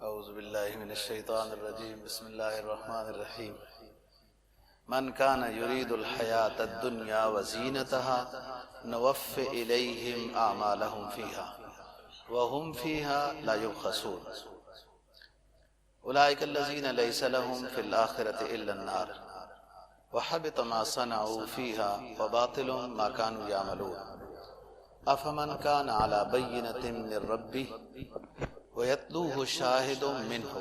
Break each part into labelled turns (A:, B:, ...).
A: اعوذ باللہ من الشیطان الرجیم بسم اللہ الرحمن الرحیم من کان یرید الحیاۃ الدنیا وزینتها نوف الیہم اعمالہم فیہا وہم فیہا لا یبخسون اولئک الذین لیس لہم فی الآخرۃ الا النار وحبط ما صنعوا فیہا وباطل ما کانوا یعملون افمن کان علی بینۃ من ربہ وَيَتْلُوهُ شَاهِدٌ مِّنْهُ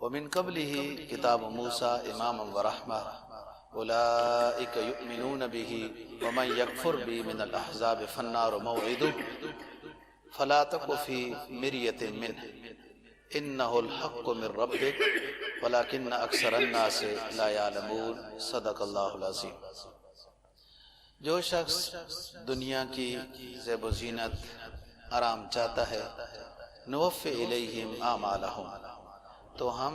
A: وَمِنْ قَبْلِهِ كِتَابُ مُوسَىٰ إِمَامًا وَرَحْمَةً أُولَٰئِكَ يُؤْمِنُونَ بِهِ وَمَنْ يَكْفُرْ بِهِ مِنَ الْأَحْزَابِ فَالنَّارُ مَوْعِدُهُ فَلَا تَكُ فِي مِرْيَةٍ مِّنْهُ إِنَّهُ الْحَقُّ مِنْ رَبِّكَ وَلَٰكِنَّ أَكْثَرَ النَّاسِ لَا يَعْلَمُونَ صدق اللہ العظیم۔ جو شخص دنیا کی زیب و زینت آرام چاہتا ہے نوف الیہم اعمالہم تو ہم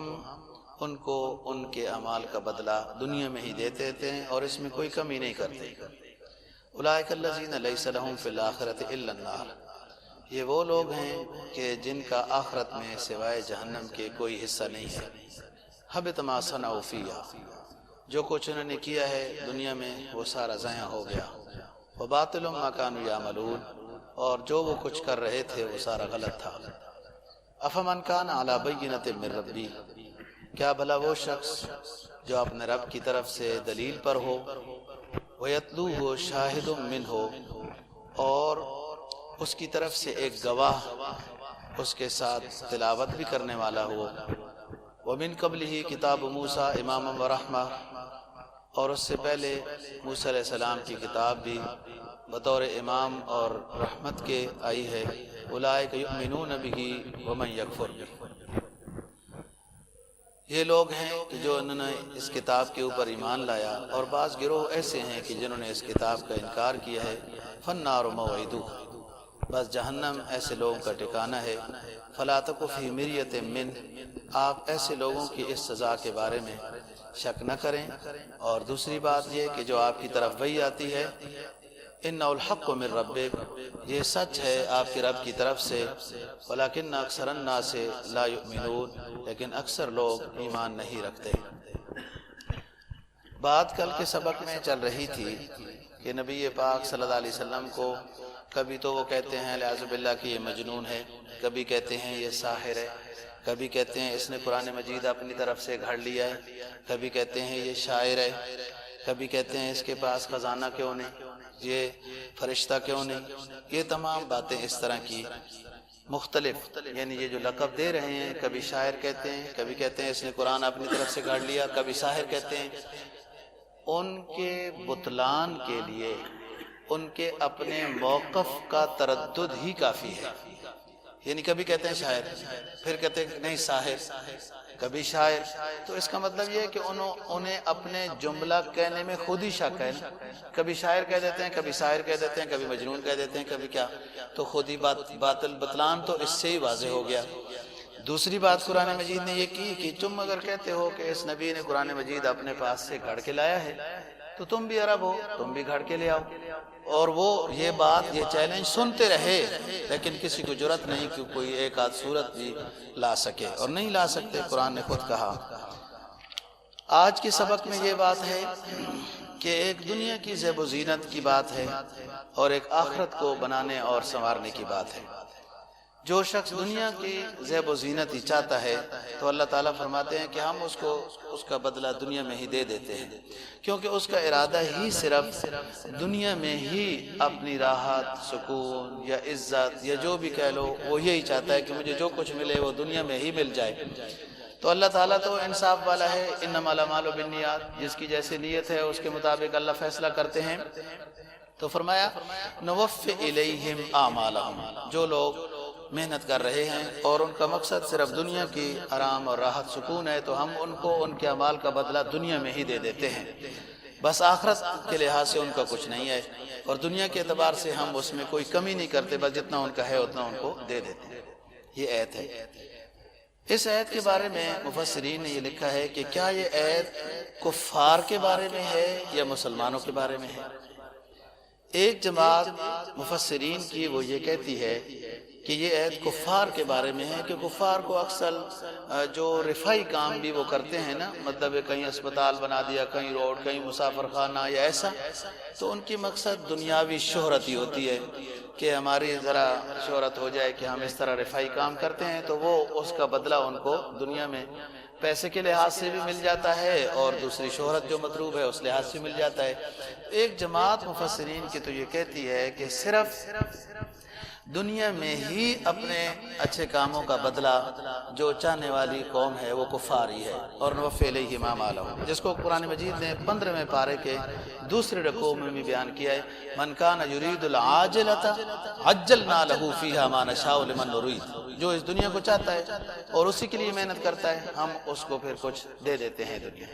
A: ان کو ان کے اعمال کا بدلہ دنیا میں ہی دیتے ہیں اور اس میں کوئی کمی نہیں کرتے۔ اولئک الذین لیس لہم فی الآخرۃ الا النار، یہ وہ لوگ ہیں کہ جن کا آخرت میں سوائے جہنم کے کوئی حصہ نہیں ہے۔ حبط ما صنعوا فیہا، جو کچھ انہوں نے کیا ہے دنیا میں وہ سارا ضائع ہو گیا۔ وباطل ما کانوا یعملون، اور جو وہ کچھ کر رہے تھے وہ سارا غلط تھا۔ افمن کان علی بینۃ من ربی، کیا بھلا وہ شخص جو اپنے رب کی طرف سے دلیل پر ہو، وَيَتْلُوهُ شَاهِدٌ مِّنْهُ، اور اس کی طرف سے ایک گواہ اس کے ساتھ تلاوت بھی کرنے والا ہو۔ وَمِنْ قَبْلِهِ کتاب موسیٰ اماما ورحمہ، اور اس سے پہلے موسیٰ علیہ السلام کی کتاب بھی بطور امام اور رحمت کے آئی ہے۔ اولئک یؤمنون بہ ومن یکفر بہ، یہ لوگ ہیں کہ جو انہوں نے اس کتاب کے اوپر ایمان لایا، اور بعض گروہ ایسے ہیں کہ جنہوں نے اس کتاب کا انکار کیا ہے۔ فالنار موعدہ، بس جہنم ایسے لوگوں کا ٹھکانہ ہے۔ فلا تک فی مریۃ من، آپ ایسے لوگوں کی اس سزا کے بارے میں شک نہ کریں۔ اور دوسری بات یہ کہ جو آپ کی طرف وحی آتی ہے، انہ الحق من ربک، یہ سچ ہے آپ کے رب کی طرف سے، ولیکن اکثر الناس لا یؤمنون، لیکن اکثر لوگ ایمان نہیں رکھتے۔ بات کل کے سبق میں چل رہی تھی کہ نبی پاک صلی اللہ علیہ وسلم کو کبھی تو وہ کہتے ہیں اعوذ باللہ کہ یہ مجنون ہے، کبھی کہتے ہیں یہ ساحر ہے، کبھی کہتے ہیں اس نے قرآن مجید اپنی طرف سے گھڑ لیا ہے، کبھی کہتے ہیں یہ شاعر ہے، کبھی کہتے ہیں اس کے پاس خزانہ کیوں نہیں، یہ فرشتہ کیوں نہیں۔ یہ تمام باتیں اس طرح کی مختلف، یعنی یہ جو لقب دے رہے ہیں، کبھی شاعر کہتے ہیں، کبھی کہتے ہیں اس نے قرآن اپنی طرف سے گھڑ لیا، کبھی ساحر کہتے ہیں، ان کے بطلان کے لیے ان کے اپنے موقف کا تردد ہی کافی ہے۔ یعنی کبھی کہتے ہیں شاعر، پھر کہتے ہیں نہیں ساحر، کبھی شاعر، تو اس کا مطلب یہ ہے کہ انہیں اپنے جملہ کہنے میں خود ہی شک ہے۔ کبھی شاعر کہہ دیتے ہیں، کبھی شاعر کہہ دیتے ہیں، کبھی مجنون کہہ دیتے ہیں، کبھی کیا، تو خود ہی بطلان تو اس سے ہی واضح ہو گیا۔ دوسری بات قرآن مجید نے یہ کی کہ تم اگر کہتے ہو کہ اس نبی نے قرآن مجید اپنے پاس سے گھڑ کے لایا ہے تو تم بھی عرب ہو، تم بھی گھڑ کے لے آؤ۔ اور وہ یہ بات، یہ چیلنج سنتے رہے، لیکن کسی کو جرأت نہیں کہ کوئی ایک آدھ صورت بھی لا سکے، اور نہیں لا سکتے، قرآن نے خود کہا۔ آج کے سبق میں یہ بات ہے کہ ایک دنیا کی زیب و زینت کی بات ہے اور ایک آخرت کو بنانے اور سنوارنے کی بات ہے۔ جو شخص دنیا کی زیب و زینت ہی چاہتا ہے تو اللہ تعالیٰ فرماتے ہیں کہ ہم اس کو اس کا بدلہ دنیا میں ہی دے دیتے ہیں، کیونکہ اس کا ارادہ ہی صرف دنیا میں ہی اپنی راحت، سکون یا عزت یا جو بھی کہہ لو، وہ یہی چاہتا ہے کہ مجھے جو کچھ ملے وہ دنیا میں ہی مل جائے۔ تو اللہ تعالیٰ تو انصاف والا ہے، انما الاعمال بالنیات، جس کی جیسے نیت ہے اس کے مطابق اللہ فیصلہ کرتے ہیں۔ تو فرمایا نوف الیہم اعمالہم، جو لوگ محنت کر رہے ہیں اور ان کا مقصد صرف دنیا کی آرام اور راحت سکون ہے، تو ہم ان کو ان کے اعمال کا بدلہ دنیا میں ہی دے دیتے ہیں۔ بس آخرت کے لحاظ سے ان کا کچھ نہیں ہے، اور دنیا کے اعتبار سے ہم اس میں کوئی کمی نہیں کرتے، بس جتنا ان کا ہے اتنا ان کو دے دیتے ہیں۔ یہ آیت ہے۔ اس آیت کے بارے میں مفسرین نے یہ لکھا ہے کہ کیا یہ آیت کفار کے بارے میں ہے یا مسلمانوں کے بارے میں ہے؟ ایک جماعت مفسرین کی وہ یہ کہتی ہے کہ یہ عید کفار کے بارے میں ہے کہ کفار کو اکثر جو رفائی کام بھی وہ کرتے ہیں نا، مطلب کہیں اسپتال بنا دیا، کہیں روڈ، کہیں مسافر خانہ یا ایسا، تو ان کی مقصد دنیاوی شہرت ہی ہوتی ہے کہ ہماری ذرا شہرت ہو جائے کہ ہم اس طرح رفائی کام کرتے ہیں، تو وہ اس کا بدلہ ان کو دنیا میں پیسے کے لحاظ سے بھی مل جاتا ہے اور دوسری شہرت جو مطلوب ہے اس لحاظ سے مل جاتا ہے۔ ایک جماعت مفسرین کی تو یہ کہتی ہے کہ صرف دنیا میں ہی اپنے اچھے کاموں کا بدلہ جو چاہنے والی قوم ہے وہ کفار ہی ہے، اور نوفی الیہم اعمالہم، جس کو قرآن مجید نے 15ویں پارے کے دوسرے رکوع میں بھی بیان کیا ہے، من کان یرید العاجلۃ عجلنا لہ فیہا ما نشاء لمن نرید، جو اس دنیا کو چاہتا ہے اور اسی کے لیے محنت کرتا ہے، ہم اس کو پھر کچھ دے دیتے ہیں دنیا۔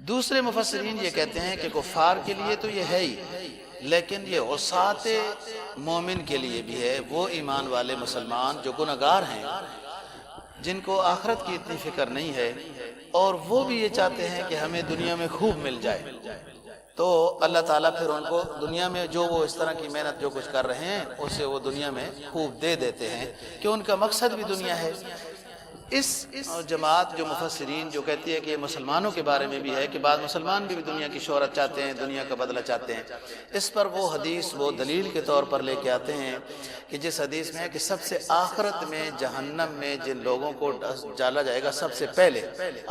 A: دوسرے مفسرین یہ کہتے ہیں کہ کفار کے لیے تو یہ ہے ہی، لیکن یہ عصات مومن کے لیے بھی ہے، وہ ایمان والے مسلمان جو گنہگار ہیں، جن کو آخرت کی اتنی فکر نہیں ہے، اور وہ بھی یہ چاہتے ہیں کہ ہمیں دنیا میں خوب مل جائے، تو اللہ تعالیٰ پھر ان کو دنیا میں جو وہ اس طرح کی محنت جو کچھ کر رہے ہیں اسے وہ دنیا میں خوب دے دیتے ہیں، کہ ان کا مقصد بھی دنیا ہے۔ اس جماعت جو مفسرین جو کہتی ہے کہ مسلمانوں کے بارے میں بھی ہے کہ بعض مسلمان بھی دنیا کی شہرت چاہتے ہیں، دنیا کا بدلہ چاہتے ہیں، اس پر وہ حدیث وہ دلیل کے طور پر لے کے آتے ہیں کہ جس حدیث میں ہے کہ سب سے آخرت میں جہنم میں جن لوگوں کو ڈالا جائے گا، سب سے پہلے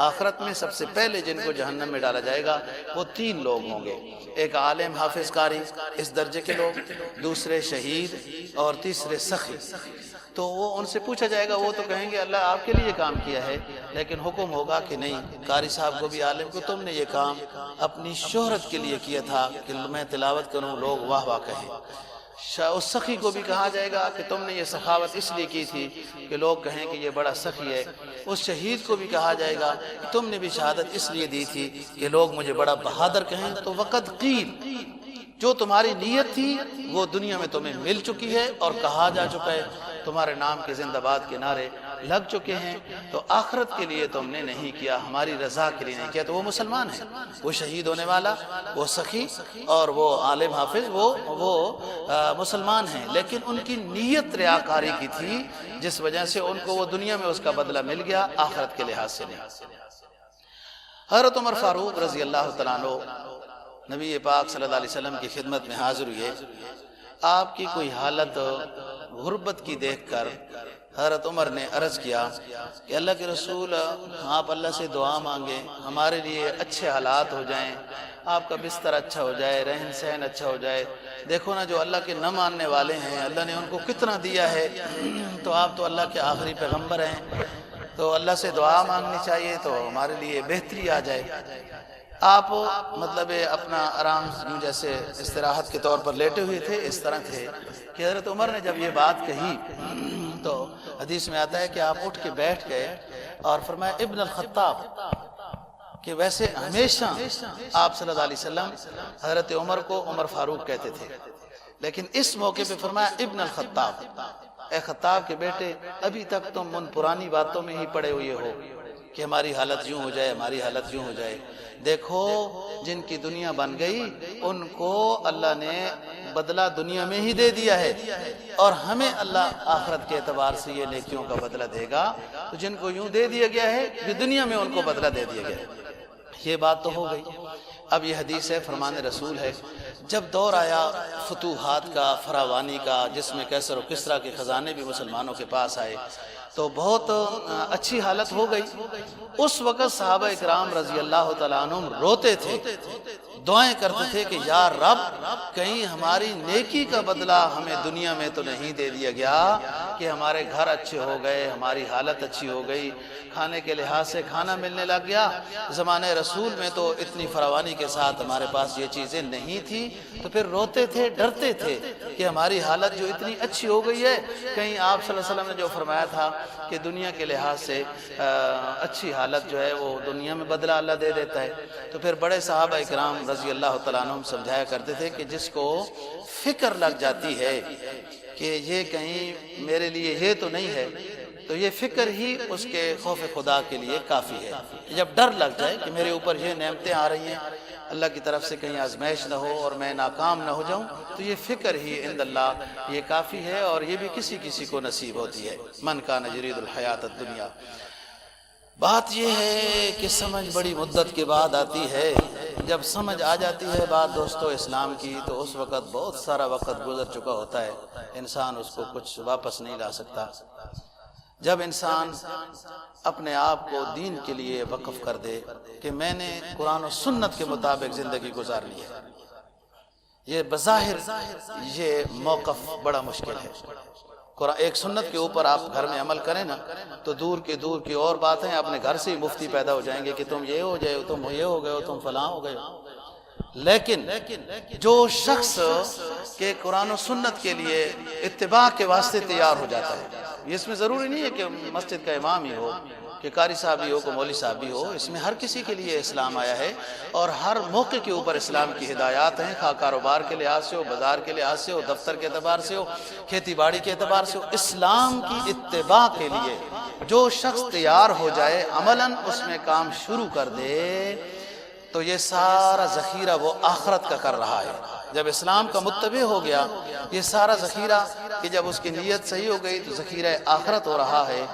A: آخرت میں سب سے پہلے جن کو جہنم میں ڈالا جائے گا وہ 3 لوگ ہوں گے، ایک عالم حافظ قاری اس درجے کے لوگ، دوسرے شہید، اور تیسرے سخی۔ تو وہ ان سے پوچھا جائے گا، وہ تو کہیں گے اللہ آپ کے لیے کام کیا ہے، لیکن حکم ہوگا کہ نہیں، قاری صاحب کو بھی عالم کو تم نے یہ کام اپنی شہرت کے لیے کیا تھا کہ میں تلاوت کروں لوگ واہ واہ کہیں۔ اس سخی کو بھی کہا جائے گا کہ تم نے یہ سخاوت اس لیے کی تھی کہ لوگ کہیں کہ یہ بڑا سخی ہے۔ اس شہید کو بھی کہا جائے گا کہ تم نے بھی شہادت اس لیے دی تھی کہ لوگ مجھے بڑا بہادر کہیں۔ تو وقت قیل، جو تمہاری نیت تھی وہ دنیا میں تمہیں مل چکی ہے اور کہا جا چکا ہے، تمہارے نام کے زندہ باد کے نعرے لگ چکے ہیں، تو آخرت کے لیے تم نے نہیں کیا، ہماری رضا کے لیے نہیں کیا۔ تو وہ مسلمان ہیں، وہ شہید ہونے والا، وہ سخی اور وہ عالم حافظ، وہ مسلمان ہیں، لیکن ان کی نیت ریاکاری کی تھی، جس وجہ سے ان کو وہ دنیا میں اس کا بدلہ مل گیا، آخرت کے لحاظ سے نہیں۔ حضرت عمر فاروق رضی اللہ تعالیٰ عنہ نبی پاک صلی اللہ علیہ وسلم کی خدمت میں حاضر ہوئے، آپ کی کوئی حالت غربت کی دیکھ کر حضرت عمر نے عرض کیا کہ اللہ کے رسول، آپ اللہ سے دعا مانگیں، ہمارے لیے اچھے حالات ہو جائیں، آپ کا بستر اچھا ہو جائے، رہن سہن اچھا ہو جائے۔ دیکھو نا جو اللہ کے نہ ماننے والے ہیں، اللہ نے ان کو کتنا دیا ہے، تو آپ تو اللہ کے آخری پیغمبر ہیں، تو اللہ سے دعا مانگنی چاہیے تو ہمارے لیے بہتری آ جائے۔ آپ مطلب اپنا آرام جیسے استراحت کے طور پر لیٹے ہوئے تھے، اس طرح تھے کہ حضرت عمر نے جب یہ بات کہی تو حدیث میں آتا ہے کہ آپ اٹھ کے بیٹھ گئے اور فرمایا ابن الخطاب، کہ ویسے ہمیشہ آپ صلی اللہ علیہ وسلم حضرت عمر کو عمر فاروق کہتے تھے، لیکن اس موقع پہ فرمایا ابن الخطاب، اے خطاب کے بیٹے، ابھی تک تم ان پرانی باتوں میں ہی پڑے ہوئے ہو کہ ہماری حالت یوں ہو جائے، ہماری حالت یوں ہو جائے۔ دیکھو جن کی دنیا بن گئی ان کو اللہ نے بدلہ دنیا میں ہی دے دیا ہے، اور ہمیں اللہ آخرت کے اعتبار سے یہ نیکیوں کا بدلہ دے گا۔ تو جن کو یوں دے دیا گیا ہے کہ دنیا میں ان کو بدلہ دے دیا گیا ہے۔ یہ بات تو ہو گئی۔ اب یہ حدیث ہے، فرمان رسول ہے، جب دور آیا فتوحات کا، فراوانی کا، جس میں کیسر و کسریٰ کے خزانے بھی مسلمانوں کے پاس آئے، تو بہت اچھی حالت ہو گئی۔ اس وقت صحابہ اکرام رضی اللہ تعالیٰ عنہم روتے تھے، دعائیں کرتے تھے کہ یا رب، کہیں ہماری نیکی کا بدلہ ہمیں دنیا میں تو نہیں دے دیا گیا کہ ہمارے گھر اچھے ہو گئے، ہماری حالت اچھی ہو گئی، کھانے کے لحاظ سے کھانا ملنے لگ گیا۔ زمانہ رسول میں تو اتنی فراوانی کے ساتھ ہمارے پاس یہ چیزیں نہیں تھی، تو پھر روتے تھے، ڈرتے تھے کہ ہماری حالت جو اتنی اچھی ہو گئی ہے، کہیں آپ صلی اللہ علیہ وسلم نے جو فرمایا تھا کہ دنیا کے لحاظ سے اچھی حالت جو ہے وہ دنیا میں بدلہ اللہ دے دیتا ہے۔ تو پھر بڑے صحابہ اکرام رضی اللہ تعالیٰ عنہم سمجھایا کرتے تھے کہ جس کو فکر لگ جاتی ہے کہ یہ کہیں میرے لیے یہ تو نہیں ہے، تو یہ فکر ہی اس کے خوف خدا کے لیے کافی ہے۔ جب ڈر لگ جائے کہ میرے اوپر یہ نعمتیں آ رہی ہیں، اللہ کی طرف سے کہیں آزمائش نہ ہو اور میں ناکام نہ ہو جاؤں، تو یہ فکر ہی عند اللہ یہ کافی ہے، اور یہ بھی کسی کسی کو نصیب ہوتی ہے۔ من کان یرید الحیات الدنیا۔ بات یہ ہے کہ سمجھ بڑی مدت کے بعد آتی ہے۔ جب سمجھ آ جاتی ہے بات دوستو اسلام کی، تو اس وقت بہت سارا وقت گزر چکا ہوتا ہے، انسان اس کو کچھ واپس نہیں لا سکتا۔ جب انسان اپنے آپ کو دین کے لیے وقف کر دے کہ میں نے قرآن و سنت کے مطابق زندگی گزارنی ہے، یہ بظاہر یہ موقف بڑا مشکل ہے۔ ایک سنت کے اوپر آپ گھر میں عمل کریں نا، تو دور کی اور باتیں اپنے گھر سے ہی مفتی پیدا ہو جائیں گے کہ تم یہ ہو جائے ہو، تم یہ ہو گئے ہو، تم فلاں ہو گئے ہو۔ لیکن جو شخص کے قرآن و سنت کے لیے اتباع کے واسطے تیار ہو جاتا ہے، اس میں ضروری نہیں ہے کہ مسجد کا امام ہی ہو، کہ قاری صاحب ہی ہو، کہ مولوی صاحب بھی ہو، اس میں ہر کسی کے لیے اسلام آیا ہے، اور ہر موقع کے اوپر اسلام کی ہدایات ہیں، خواہ کاروبار کے لحاظ سے ہو، بازار کے لحاظ سے ہو، دفتر کے اعتبار سے ہو، کھیتی باڑی کے اعتبار سے ہو۔ اسلام کی اتباع کے لیے جو شخص تیار ہو جائے، عملاً اس میں کام شروع کر دے، تو یہ سارا ذخیرہ وہ آخرت کا کر رہا ہے۔ جب اسلام کا متبع ہو گیا، یہ سارا ذخیرہ کہ جب اس کی نیت صحیح ہو گئی تو ذخیرہ آخرت ہو رہا ہے،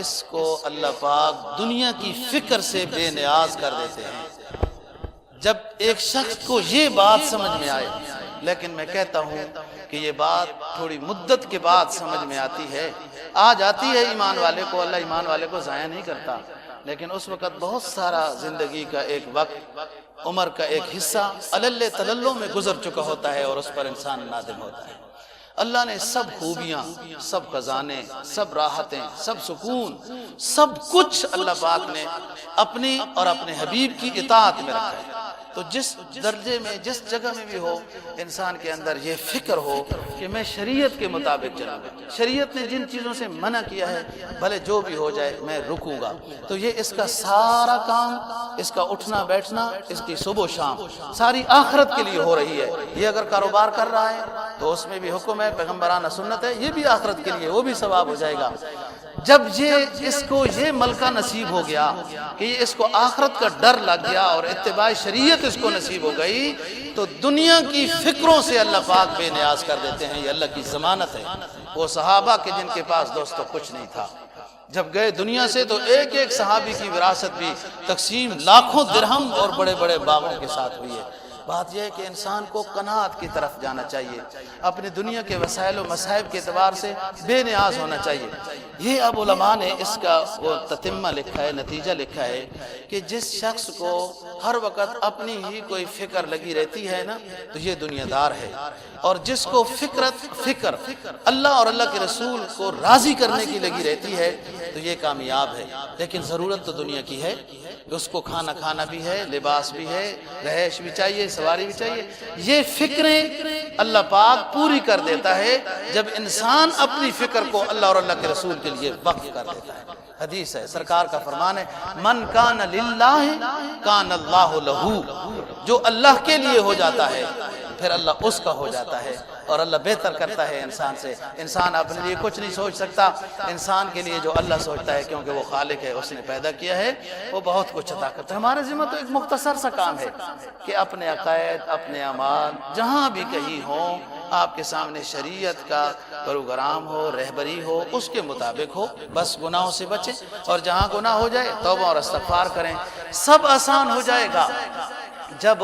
A: اس کو اللہ پاک دنیا کی فکر سے بے نیاز کر دیتے ہیں۔ جب ایک شخص کو یہ بات سمجھ میں آئے، لیکن میں کہتا ہوں کہ یہ بات تھوڑی مدت کے بعد سمجھ میں آتی ہے، آ جاتی ہے ایمان والے کو، اللہ ایمان والے کو ضائع نہیں کرتا، لیکن اس وقت بہت سارا زندگی کا ایک وقت، عمر کا ایک حصہ علل تللوں میں گزر چکا ہوتا ہے، اور اس پر انسان نادم ہوتا ہے۔ اللہ نے سب خوبیاں، سب خزانے، سب راحتیں، سب سکون، سب کچھ اللہ پاک نے اپنی اور اپنے حبیب کی اطاعت میں رکھا ہے۔ تو جس درجے میں، جس جگہ میں بھی ہو، انسان کے اندر یہ فکر ہو کہ میں شریعت کے مطابق چلوں گا، شریعت نے جن چیزوں سے منع کیا ہے بھلے جو بھی ہو جائے میں رکوں گا، تو یہ اس کا سارا کام، اس کا اٹھنا بیٹھنا، اس کی صبح و شام ساری آخرت کے لیے ہو رہی ہے۔ یہ اگر کاروبار کر رہا ہے تو اس میں بھی حکم ہے، پیغمبرانہ سنت ہے، یہ بھی آخرت کے لیے، وہ بھی ثواب ہو جائے گا۔ جب اس کو یہ ملکہ نصیب ہو گیا کہ اس کو آخرت کا ڈر لگ گیا اور اتباع شریعت اس کو نصیب ہو گئی، تو دنیا کی فکروں سے اللہ پاک بے نیاز کر دیتے ہیں۔ یہ اللہ کی ضمانت ہے۔ وہ صحابہ کے جن کے پاس دوستو کچھ نہیں تھا، جب گئے دنیا سے تو ایک ایک صحابی کی وراثت بھی تقسیم لاکھوں درہم اور بڑے بڑے باغوں کے ساتھ ہوئی ہے۔ بات یہ ہے کہ انسان کو قناعت کی طرف جانا چاہیے، اپنی دنیا کے وسائل و مصائب کے اعتبار سے بے نیاز ہونا چاہیے۔ یہ اب علماء نے اس کا وہ تتمہ لکھا ہے، نتیجہ لکھا ہے کہ جس شخص کو ہر وقت اپنی ہی کوئی فکر لگی رہتی ہے نا، تو یہ دنیا دار ہے، اور جس کو فکر اللہ اور اللہ کے رسول کو راضی کرنے کی لگی رہتی ہے تو یہ کامیاب ہے۔ لیکن ضرورت تو دنیا کی ہے، اس کو کھانا بھی ہے، لباس بھی ہے، رہائش بھی چاہیے، سواری بھی چاہیے۔ یہ فکریں اللہ پاک پوری کر دیتا ہے جب انسان اپنی فکر کو اللہ اور اللہ کے رسول کے لیے وقف کر دیتا ہے۔ حدیث ہے، سرکار کا فرمان ہے، من کان للہ کان اللہ لہو۔ جو اللہ کے لیے ہو جاتا ہے پھر اللہ اس کا ہو جاتا ہے، اور اللہ بہتر کرتا ہے انسان سے۔ انسان اپنے لیے کچھ نہیں سوچ سکتا، انسان کے لیے جو اللہ سوچتا ہے، کیونکہ وہ خالق ہے، اس نے پیدا کیا ہے، وہ بہت کچھ عطا کرتا ہے۔ ہمارے ذمہ تو ایک مختصر سا کام ہے کہ اپنے عقائد، اپنے اعمال جہاں بھی کہیں ہوں، آپ کے سامنے شریعت کا پروگرام ہو، رہبری ہو، اس کے مطابق ہو، بس گناہوں سے بچیں، اور جہاں گناہ ہو جائے توبہ اور استغفار کریں، سب آسان ہو جائے گا۔ جب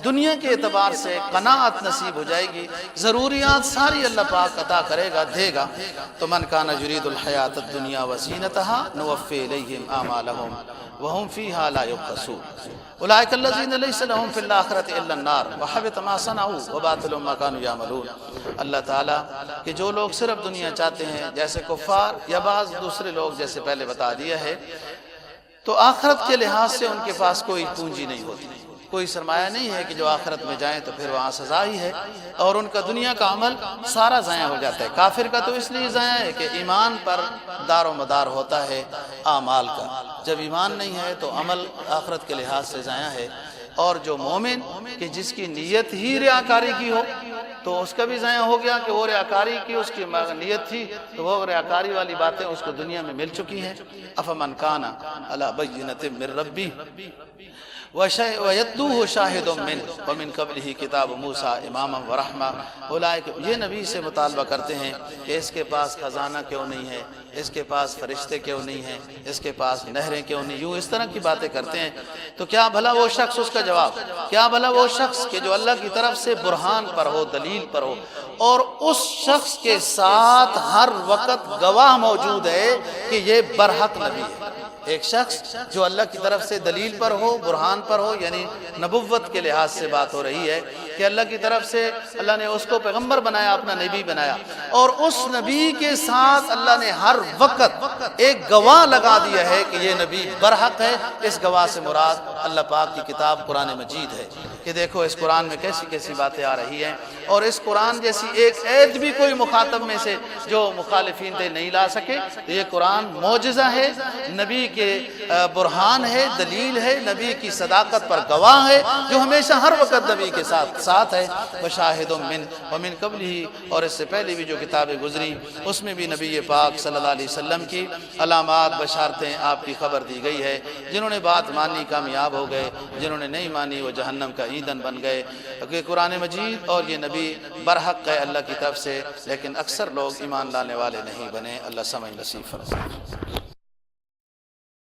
A: دنیا کے اعتبار سے قناعت نصیب ہو جائے گی، ضروریات ساری اللہ پاک عطا کرے گا، دے گا، تو من کان یرید الحیات الدنیا وزینتها نوفی الیہم اعمالہم وہم فیہا لا یبخسون اولئک الذین لیس لہم فی الآخرۃ الا النار وحبط ما صنعوا وباطل ما کانوا یعملون۔ اللہ تعالیٰ کہ جو لوگ صرف دنیا چاہتے ہیں، جیسے کفار یا بعض دوسرے لوگ، جیسے پہلے بتا دیا ہے، تو آخرت کے لحاظ سے ان کے پاس کوئی پونجی نہیں ہوتی، کوئی سرمایہ نہیں ہے کہ جو آخرت میں جائیں تو پھر وہاں سزا ہی ہے، اور ان کا دنیا کا عمل سارا ضائع ہو جاتا ہے۔ کافر کا تو اس لیے ضائع ہے کہ ایمان پر دار و مدار ہوتا ہے اعمال کا، جب ایمان نہیں ہے تو عمل آخرت کے لحاظ سے ضائع ہے۔ اور جو مومن کہ جس کی نیت ہی ریاکاری کی ہو تو اس کا بھی ضائع ہو گیا، کہ وہ ریاکاری کی اس کی نیت تھی، تو وہ ریاکاری والی باتیں اس کو دنیا میں مل چکی ہیں۔ افمن کان علی بینۃ من ربی وَيَتْلُوهُ شَاهِدٌ مِّنْهُ وَمِنْ قَبْلِهِ کتاب موسیٰ اماما ورحمہ۔ اولئک، یہ نبی سے مطالبہ کرتے ہیں کہ اس کے پاس خزانہ کیوں نہیں ہے، اس کے پاس فرشتے کیوں نہیں ہیں، اس کے پاس نہریں کیوں نہیں، یوں اس طرح کی باتیں کرتے ہیں۔ تو کیا بھلا وہ شخص، اس کا جواب، کیا بھلا وہ شخص کہ جو اللہ کی طرف سے برہان پر ہو، دلیل پر ہو، اور اس شخص کے ساتھ ہر وقت گواہ موجود ہے کہ یہ برحق نبی ہے۔ ایک شخص جو اللہ کی طرف سے دلیل پر ہو، برہان پر ہو، یعنی نبوت کے لحاظ سے بات ہو رہی ہے کہ اللہ کی طرف سے اللہ نے اس کو پیغمبر بنایا، اپنا نبی بنایا، اور اس نبی کے ساتھ اللہ نے ہر وقت ایک گواہ لگا دیا ہے کہ یہ نبی برحق ہے۔ اس گواہ سے مراد اللہ پاک کی کتاب قرآن مجید ہے کہ دیکھو اس قرآن میں کیسی کیسی باتیں آ رہی ہیں، اور اس قرآن جیسی ایک عید بھی کوئی مخاطب میں سے جو مخالفین تھے نہیں لا سکے۔ تو یہ قرآن معجزہ ہے، نبی کے برہان ہے، دلیل ہے، نبی کی صداقت پر گواہ ہے، جو ہمیشہ ہر وقت نبی کے ساتھ ہے۔ وَشَاهِدٌ مِّنْ وَمِنْ قَبْلِهِ، اور اس سے پہلے بھی جو کتابیں گزری اس میں بھی نبی پاک صلی اللہ علیہ وسلم کی علامات، بشارتیں آپ کی خبر دی گئی ہے۔ جنہوں نے بات مانی کامیاب ہو گئے، جنہوں نے نہیں مانی وہ جہنم کا ایندھن بن گئے۔ کہ قرآن مجید اور یہ نبی برحق ہے اللہ کی طرف سے، لیکن اکثر لوگ ایمان لانے والے نہیں بنے۔ اللہ سمجھ نصیب فرمائے۔